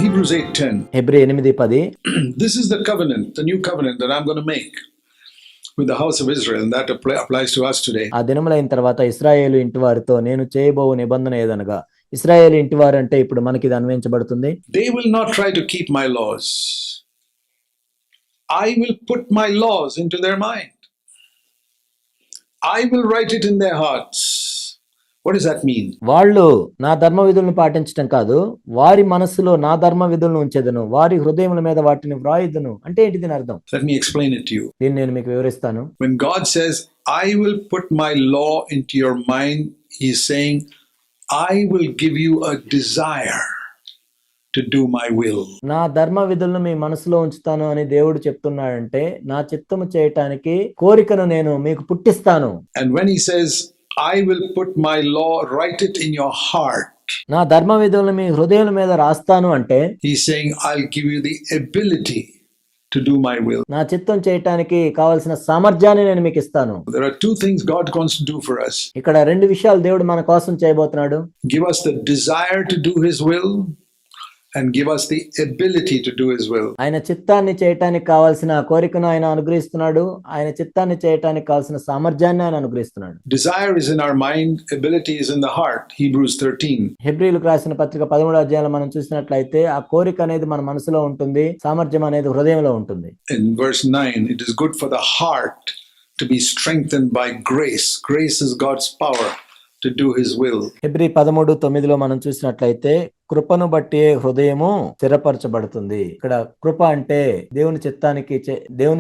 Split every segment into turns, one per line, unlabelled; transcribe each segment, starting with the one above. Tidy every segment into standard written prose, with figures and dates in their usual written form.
Hebrews 8:10.
Hebrew 8:10.
This is the covenant, the new covenant that I'm going to make with the house of Israel, and that applies to us today.
ఆ దినములైన తర్వాత ఇశ్రాయేలు ఇంటి వారితో నేను చేయబోవు నిబంధన ఏదనగా, ఇశ్రాయేలు ఇంటి వారు అంటే ఇప్పుడు మనకి ఇది అన్వయించబడుతుంది.
They will not try to keep my laws. I will put my laws into their mind. I will write it in their hearts. What does that mean?
వాళ్ళు నా ధర్మ విధులను పాటించడం కాదు, వారి మనస్సులో నా ధర్మ విధులను ఉంచెదను, వారి హృదయముల మీద వాటిని వ్రాయుదును. అంటే ఏంటి దీని అర్థం?
Let me explain it to you.
దీన్ని నేను మీకు వివరిస్తాను.
When God says, I will put my law into your mind, He is saying, I will give you a desire to do my will.
నా ధర్మ విధులను మీ మనసులో ఉంచుతాను అని దేవుడు చెప్తున్నాడంటే, నా చిత్తము చేయటానికి కోరికను నేను మీకు పుట్టిస్తాను.
And when He says, I will put my law, write it in your heart,
నా ధర్మ విధులను మీ హృదయాల మీద రాస్తాను అంటే,
He's saying, I'll give you the ability to do my will.
నా చిత్తం చేయటానికి కావాల్సిన సామర్థ్యాన్ని నేను మీకు ఇస్తాను.
There are two things God wants to do for us.
ఇక్కడ రెండు విషయాలు దేవుడు మన కోసం చేయబోతున్నాడు.
Give us the desire to do His will and give us the ability to do His will.
ఆయన చిత్తాన్ని చేయటానికి కావాల్సిన కోరికను ఆయన అనుగ్రహిస్తున్నాడు. ఆయన చిత్తాన్ని చేయటానికి కావాల్సిన సామర్థ్యాన్ని ఆయన అనుగ్రహిస్తున్నాడు.
Desire is in our mind, ability is in the heart. Hebrews 13.
హెబ్రీయులకు రాసిన పత్రిక 13వ అధ్యాయంలో మనం చూసినట్లయితే ఆ కోరిక అనేది మన మనసులో ఉంటుంది, సామర్థ్యం అనేది హృదయంలో ఉంటుంది.
In verse 9, it is good for the heart to be strengthened by grace. Grace is God's power to do His will.
Hebrew 13:9 మనం చూసినట్లయితే కృపను బట్టి హృదయము స్థిరపరచబడుతుంది. ఇక్కడ కృప అంటే దేవుని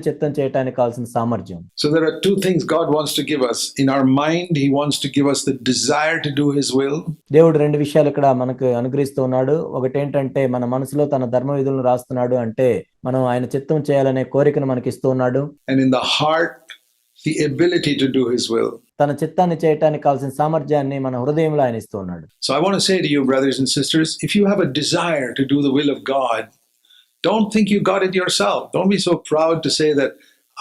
చిత్తం చేయటానికి కావాల్సిన సామర్థ్యం.
So there are two things God wants to give us. In our mind, He wants to give us the desire to do His will.
దేవుడు రెండు విషయాలు ఇక్కడ మనకు అనుగ్రహిస్తూ ఉన్నాడు. ఒకటి ఏంటంటే మన మనసులో తన ధర్మ విధులను రాస్తున్నాడు అంటే మనం ఆయన చిత్తం చేయాలనే కోరికను మనకి ఇస్తూ ఉన్నాడు.
And in the heart, the ability to do His will.
తన చిత్తాన్ని చేయటానికి కావాల్సిన సామర్థ్యాన్ని మన హృదయంలో ఆయన ఇస్తూ ఉన్నాడు.
So I want to say to you, brothers and sisters, if you have a desire to do the will of God, don't think you got it yourself. Don't be so proud to say that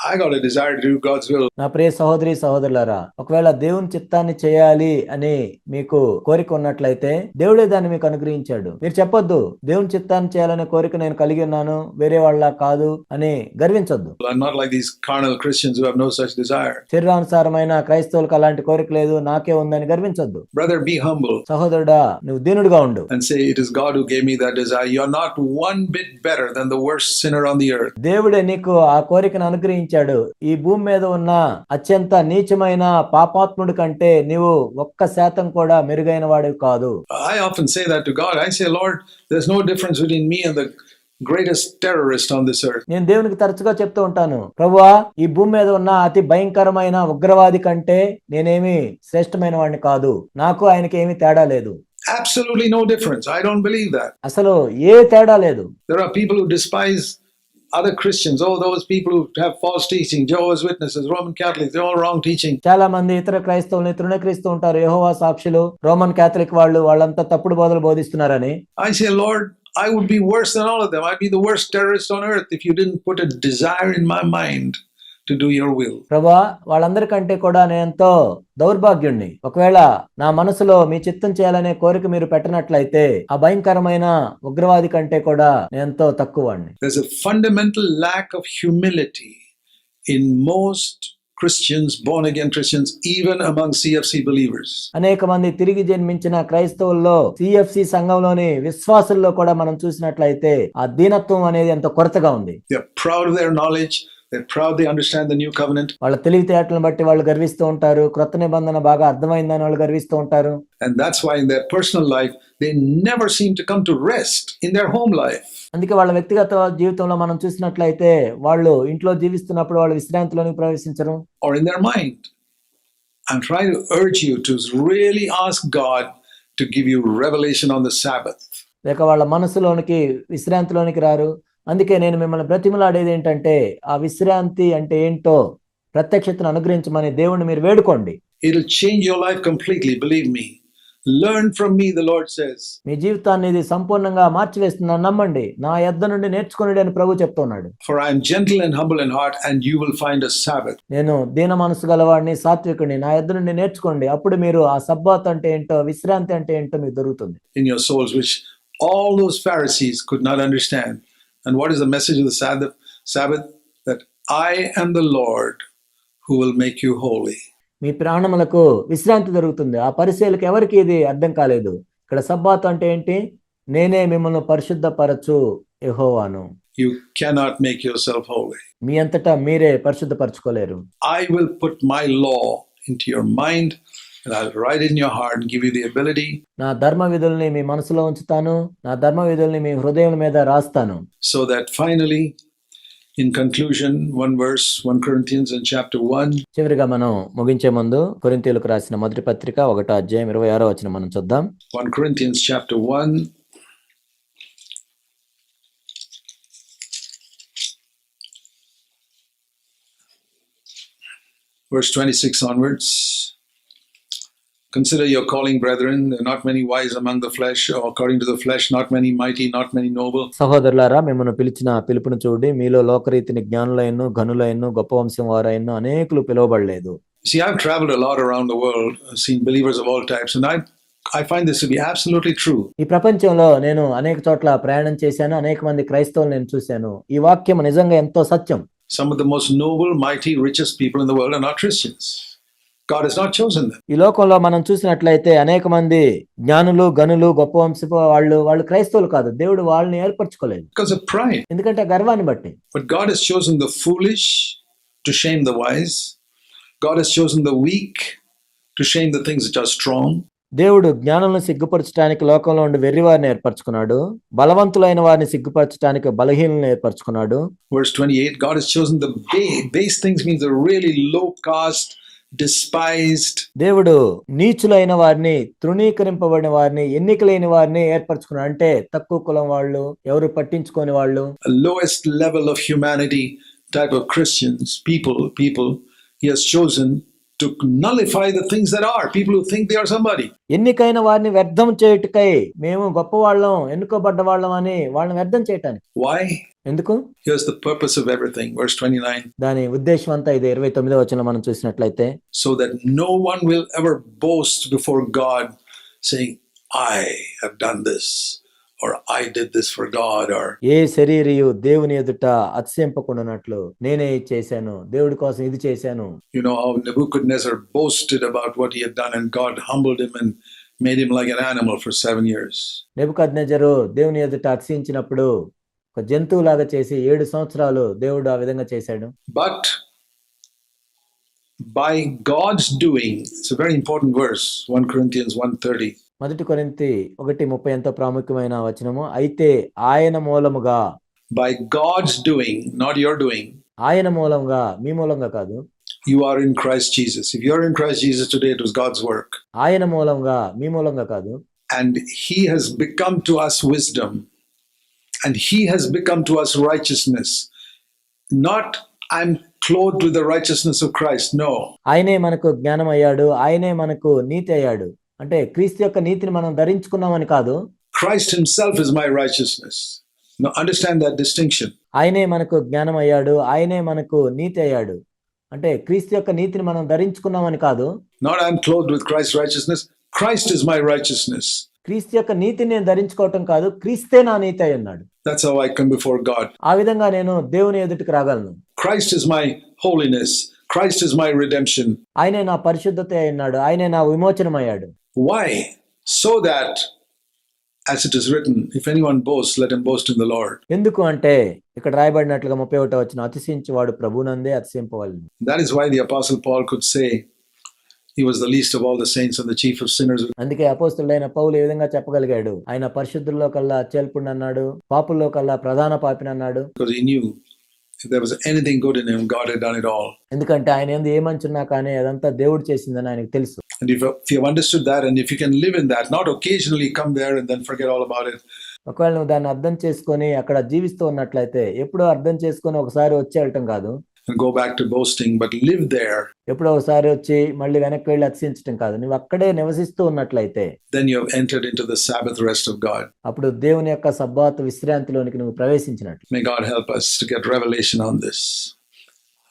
I got a desire to do God's will.
నా ప్రియ సహోదరి సహోదరులారా, ఒకవేళ దేవుని చిత్తాన్ని చేయాలి అని మీకు కోరిక ఉన్నట్లయితే దేవుడే దాన్ని మీకు అనుగ్రహించాడు. మీరు చెప్పొద్దు దేవుని చిత్తాన్ని చేయాలనే కోరిక నేను కలిగి ఉన్నాను, వేరే వాళ్ళ కాదు అని గర్వించొద్దు.
I'm not like these carnal Christians who have no such desire.
శరీరానుసారమైన క్రైస్తవులకు అలాంటి కోరిక లేదు, నాకే ఉందని గర్వించొద్దు.
Brother, be humble.
సహోదరుడా, నువ్వు దీనుడుగా ఉండు
and say, it is God who gave me that desire. You're not one bit better than the worst sinner on the earth.
దేవుడే నీకు ఆ కోరికను అనుగ్రహించాడు. ఈ భూమి మీద ఉన్న అత్యంత నీచమైన పాపాత్ముడి కంటే నీవు 1% కూడా మెరుగైన వాడివి కాదు.
I often say that to God. I say, Lord, there's no difference between me and the greatest terrorist on this earth.
నేను దేవునికి తరచుగా చెప్తూ ఉంటాను, ప్రభువా, ఈ భూమి మీద ఉన్న అతి భయంకరమైన ఉగ్రవాది కంటే నేనేమి శ్రేష్టమైన వాడిని కాదు, నాకు ఆయనకి ఏమీ తేడా లేదు.
Absolutely no difference. I don't believe that.
అసలు ఏ తేడా లేదు.
There are people who despise other Christians. Oh, those people who have false teaching, Jehovah's Witnesses, Roman Catholics, they're all wrong teaching.
చాలా మంది ఇతర క్రైస్తవుల్ని తృణీకరిస్తూ ఉంటారు. యెహోవా సాక్షులు, రోమన్ క్యాథలిక్ వాళ్ళంతా తప్పుడు బోధలు బోధిస్తున్నారని.
I say, Lord, I would be worse than all of them. I'd be the worst terrorist on earth if you didn't put a desire in my mind to do your will.
ప్రభువా, వాళ్ళందరికంటే కూడా నేను ఎంతో దౌర్భాగ్యుణ్ణి. ఒకవేళ నా మనసులో మీ చిత్తం చేయాలనే కోరిక మీరు పెట్టినట్లయితే ఆ భయంకరమైన ఉగ్రవాది కంటే కూడా నేను ఎంతో తక్కువవాడిని.
There's a fundamental lack of humility in most Christians, born again Christians, even among CFC believers.
అనేక మంది తిరిగి జన్మించిన క్రైస్తవుల్లో సిఎఫ్సి సంఘంలోని విశ్వాసుల్లో కూడా మనం చూసినట్లయితే ఆ దీనత్వం అనేది ఎంతో కొరతగా ఉంది.
They're proud of their knowledge. They're proud they understand the new covenant.
వాళ్ళ తెలివితేటలను బట్టి వాళ్ళు గర్విస్తూ ఉంటారు. క్రొత్త నిబంధన బాగా అర్థమైందని వాళ్ళు గర్విస్తూ ఉంటారు.
And that's why in their personal life they never seem to come to rest in their home life.
అందుకే వాళ్ళ వ్యక్తిగత జీవితంలో మనం చూసినట్లయితే వాళ్ళు ఇంట్లో జీవిస్తున్నప్పుడు వాళ్ళు విశ్రాంతిలోకి ప్రవేశించరు.
Or in their mind. I'm trying to urge you to really ask God to give you revelation on the Sabbath.
లేక వాళ్ళ మనసులోనికి విశ్రాంతిలోనికి రారు. అందుకే నేను మిమ్మల్ని బ్రతిమలాడేది ఏంటంటే ఆ విశ్రాంతి అంటే ఏంటో ప్రత్యక్షతను అనుగ్రహించమని దేవుణ్ణి మీరు వేడుకోండి.
It'll change your life completely, believe me. Learn from me, the Lord says.
మీ జీవితాన్ని ఇది సంపూర్ణంగా మార్చివేస్తుందని నమ్మండి, నా యొద్ద నుండి నేర్చుకొనుడి అని ప్రభు చెప్తున్నాడు.
For I am gentle and humble in heart, and you will find a Sabbath.
నేను దీన మనసు గలవాడిని, సాత్వికుడిని, నా యొద్ద నుండి నేర్చుకోండి, అప్పుడు మీరు ఆ సబ్బాత్ అంటే ఏంటో, విశ్రాంతి అంటే ఏంటో మీకు దొరుకుతుంది.
In your souls, which all those Pharisees could not understand. And what is the message of the Sabbath? That I am the Lord who will make you holy.
మీ ప్రాణములకు విశ్రాంతి దొరుకుతుంది. ఆ పరిచయులకు ఎవరికి ఇది అర్థం కాలేదు. ఇక్కడ సబ్బాతు అంటే ఏంటి? నేనే మిమ్మల్ని పరిశుద్ధపరచు యెహోవాను.
You cannot make yourself holy.
మీ అంతటా మీరే పరిశుద్ధపరచుకోలేరు.
I will put my law into your mind and I'll write it in your heart and give you the ability.
నా ధర్మ విధుల్ని మీ మనసులో ఉంచుతాను. నా ధర్మ విధుల్ని మీ హృదయం మీద రాస్తాను.
So that finally, in conclusion, one verse, 1 Corinthians in chapter 1.
చివరిగా మనం ముగించే ముందు కొరింథీయులకు రాసిన మొదటి పత్రిక 1వ అధ్యాయం 26వ వచనం మనం చూద్దాం.
1 Corinthians chapter 1. Verse 26 onwards. Consider your calling, brethren. There are not many wise among the flesh, or according to the flesh, not many mighty, not many noble.
సహోదరులారా, మిమ్మల్ని పిలిచిన పిలుపును చూడి, మీలో లోకరీతిని జ్ఞానులైన, ఘనులైన, గొప్ప వంశం వారైన అనేకులు పిలువబడలేదు.
See, I've traveled a lot around the world, seen believers of all types, and I find this to be absolutely true.
ఈ ప్రపంచంలో నేను అనేక చోట్ల ప్రయాణం చేశాను. అనేక మంది క్రైస్తవులు నేను చూశాను. ఈ వాక్యం నిజంగా ఎంతో సత్యం.
Some of the most noble, mighty, richest people in the world are not Christians. God has not chosen them.
ఈ లోకంలో మనం చూసినట్లయితే అనేక మంది జ్ఞానులు, గనులు, గొప్ప వంశపు వాళ్ళు క్రైస్తవులు కాదు. దేవుడు వాళ్ళని ఏర్పరచుకోలేదు.
Because of pride.
ఎందుకంటే గర్వాన్ని బట్టి.
But God has chosen the foolish to shame the wise. God has chosen the weak to shame the things which are strong.
దేవుడు జ్ఞానులను సిగ్గుపరచడానికి లోకంలో ఉండి వెర్రివారిని ఏర్పరచుకున్నాడు. బలవంతులైన వారిని సిగ్గుపరచడానికి బలహీనులను ఏర్పరచుకున్నాడు.
Verse 28, God has chosen the base things, means the really low caste, despised.
దేవుడు నీచులైన వారిని, తృణీకరింపబడిన వారిని, ఎన్నికలేని వారిని ఏర్పరచుకున్నాడు. అంటే తక్కువ కులం వాళ్ళు, ఎవరు పట్టించుకోని వాళ్ళు,
lowest level of humanity type of Christians, people he has chosen to nullify the things that are, people who think they are somebody.
ఎన్నికైన వారిని వ్యర్థం చేయుటకై మేము గొప్పవాళ్ళం, ఎన్నుకోబడ్డ వాళ్ళం అని వాళ్ళని వ్యర్థం చేయటానికి.
Why?
ఎందుకు?
Here's the purpose of everything. Verse 29.
దాని ఉద్దేశం అంతా ఇది 29వ వచనంలో మనం చూసినట్లయితే,
so that no one will ever boast before God saying, I have done this, or I did this for God, or
ఏ శరీరియు దేవుని ఎదుట అతిశయింపకుండానట్లు నేనే ఇది చేశాను, దేవుడి కోసం ఇది చేశాను.
You know how Nebuchadnezzar boasted about what he had done and God humbled him and made him like an animal for 7 years.
నెబుకద్నెజరు దేవుని ఎదుట అతిశయించినప్పుడు ఒక జంతువులాగా చేసి 7 సంవత్సరాలు దేవుడు ఆ విధంగా చేశాడు.
But by God's doing, it's a very important verse, 1 Corinthians 1:30.
మొదటి కొరింథీ 1:30 ఎంతో ప్రాముఖ్యమైన వచనము. అయితే ఆయన మూలముగా,
by God's doing, not your doing,
ఆయన మూలంగా, మీ మూలంగా కాదు,
you are in Christ Jesus. If you're in Christ Jesus today, it was God's work.
ఆయన మూలంగా, మీ మూలంగా కాదు.
And he has become to us wisdom, and he has become to us righteousness. Not I'm clothed with the righteousness of Christ. No.
ఆయనే మనకు జ్ఞానం అయ్యాడు, ఆయనే మనకు నీతి అయ్యాడు. అంటే క్రీస్తు యొక్క నీతిని మనం ధరించుకున్నామని కాదు.
Christ himself is my righteousness. Now understand that distinction.
ఆయనే మనకు జ్ఞానం అయ్యాడు, ఆయనే మనకు నీతి అయ్యాడు. అంటే క్రీస్తు యొక్క నీతిని మనం ధరించుకున్నామని కాదు.
Not I'm clothed with Christ's righteousness. Christ is my righteousness.
క్రీస్తు యొక్క నీతిని నేను ధరించుకోవటం కాదు, క్రీస్తే నా నీతి అయి ఉన్నాడు.
That's how I come before God.
ఆ విధంగా నేను దేవుని ఎదుటికి రాగలను.
Christ is my holiness. Christ is my redemption.
ఆయనే నా పరిశుద్ధత అయి ఉన్నాడు, ఆయనే నా విమోచనం అయ్యాడు.
Why? So that, as it is written, if anyone boasts, let him boast in the Lord.
ఎందుకు అంటే ఇక్కడ రాయబడినట్లుగా 31వ వచనం, అతిశయించువాడు ప్రభువునందే అతిశయింపవలెను.
That is why the Apostle Paul could say he was the least of all the saints and the chief of sinners.
అందుకే అపోస్తలుడైన పౌలు ఏ విధంగా చెప్పగలిగాడు, ఆయన పరిశుద్ధుల్లో కల్లా అత్యల్పుడు అన్నాడు, పాపుల్లో కల్లా ప్రధాన పాపిని అన్నాడు.
Because he knew if there was anything good in him, God had done it all.
ఎందుకంటే ఆయన ఏంది ఏ మంచున్నా కానీ అదంతా దేవుడు చేసిందని ఆయనకు తెలుసు.
And if you have understood that, and if you can live in that, not occasionally come there and then forget all about it.
ఒకవేళ నువ్వు దాన్ని అర్థం చేసుకొని అక్కడ జీవిస్తూ ఉన్నట్లయితే, ఎప్పుడో అర్థం చేసుకొని ఒకసారి వచ్చి వెళ్ళటం కాదు,
and go back to boasting, but live there.
ఎప్పుడో ఒకసారి వచ్చి మళ్ళీ వెనక్కి వెళ్ళి అతిశయించడం కాదు, నువ్వు అక్కడే నివసిస్తూ ఉన్నట్లయితే,
then you have entered into the Sabbath rest of God.
అప్పుడు దేవుని యొక్క సబ్బాతు విశ్రాంతిలోనికి నువ్వు ప్రవేశించినట్లు.
May God help us to get revelation on this.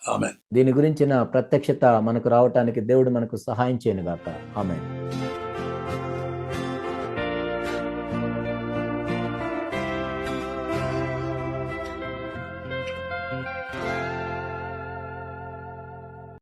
Amen.
దీని గురించిన ప్రత్యక్షత మనకు రావటానికి దేవుడు మనకు సహాయం చేయను గాక. ఆమేన్.